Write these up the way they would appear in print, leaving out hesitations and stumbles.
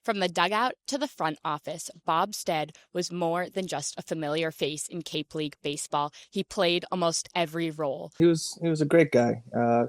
From the dugout to the front office, Bob Stead was more than just a familiar face in Cape League baseball. He played almost every role. He was a great guy.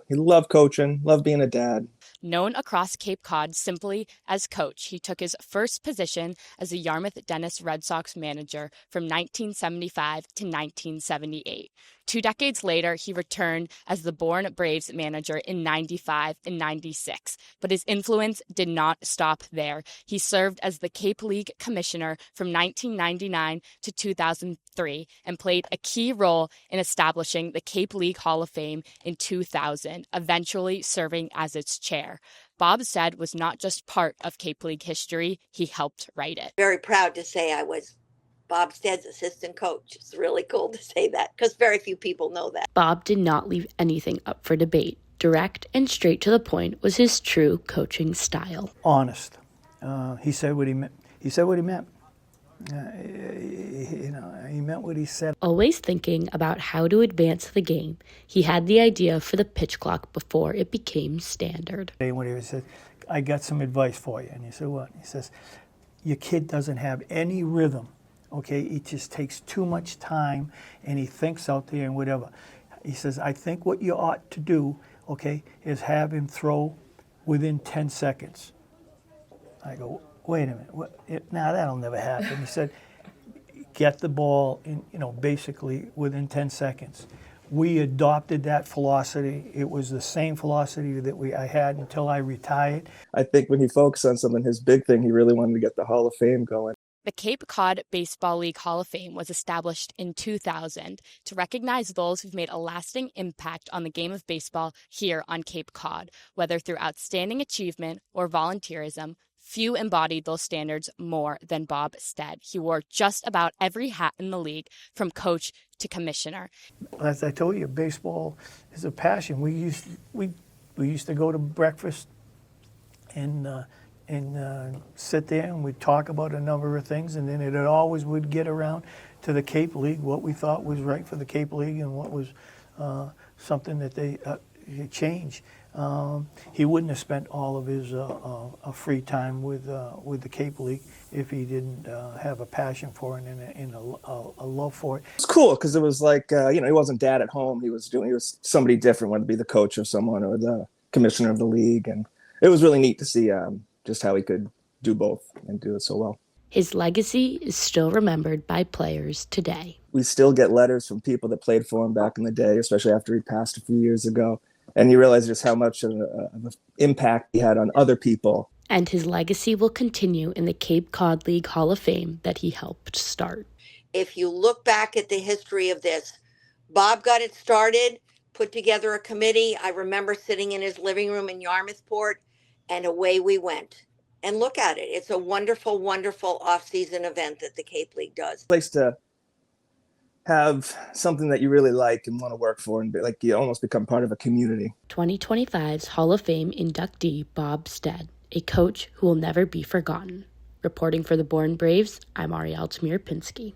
He loved coaching, loved being a dad. Known across Cape Cod simply as Coach, he took his first position as a Yarmouth Dennis Red Sox manager from 1975 to 1978. 2 decades later, he returned as the Bourne Braves manager in 95 and 96. But his influence did not stop there. He served as the Cape League commissioner from 1999 to 2003 and played a key role in establishing the Cape League Hall of Fame in 2000, eventually serving as its chair. Bob Stead was not just part of Cape League history, he helped write it. Very proud to say I was Bob Stead's assistant coach. It's really cool to say that because very few people know that. Bob did not leave anything up for debate. Direct and straight to the point was his true coaching style. Honest. He said what he meant. He said what he meant. He meant what he said. Always thinking about how to advance the game, he had the idea for the pitch clock before it became standard. When he said, I got some advice for you. And he said, what? He says, your kid doesn't have any rhythm. Okay, it just takes too much time, and he thinks out there and whatever. He says, I think what you ought to do, okay, is have him throw within 10 seconds. I go, wait a minute, that'll never happen. He said, get the ball in, basically within 10 seconds. We adopted that philosophy. It was the same philosophy that I had until I retired. I think when he focused on something, his big thing, he really wanted to get the Hall of Fame going. The Cape Cod Baseball League Hall of Fame was established in 2000 to recognize those who've made a lasting impact on the game of baseball here on Cape Cod. Whether through outstanding achievement or volunteerism, few embodied those standards more than Bob Stead. He wore just about every hat in the league, from coach to commissioner. As I told you, baseball is a passion. We used to go to breakfast and sit there and we'd talk about a number of things, and then it always would get around to the Cape League, what we thought was right for the Cape League and what was something that they change. He wouldn't have spent all of his free time with the Cape League if he didn't have a passion for it and a love for it. It's cool because it was like, he wasn't dad at home. He was somebody different, wanted to be the coach of someone or the commissioner of the league. And it was really neat to see just how he could do both and do it so well. His legacy is still remembered by players today. We still get letters from people that played for him back in the day, especially after he passed a few years ago. And you realize just how much of an impact he had on other people. And his legacy will continue in the Cape Cod League Hall of Fame that he helped start. If you look back at the history of this, Bob got it started, put together a committee. I remember sitting in his living room in Yarmouthport, and away we went. And look at it. It's a wonderful, wonderful off-season event that the Cape League does. Place to have something that you really like and want to work for, and like you almost become part of a community. 2025's Hall of Fame inductee Bob Stead, a coach who will never be forgotten. Reporting for the Bourne Braves, I'm Ariel Tamir-Pinsky.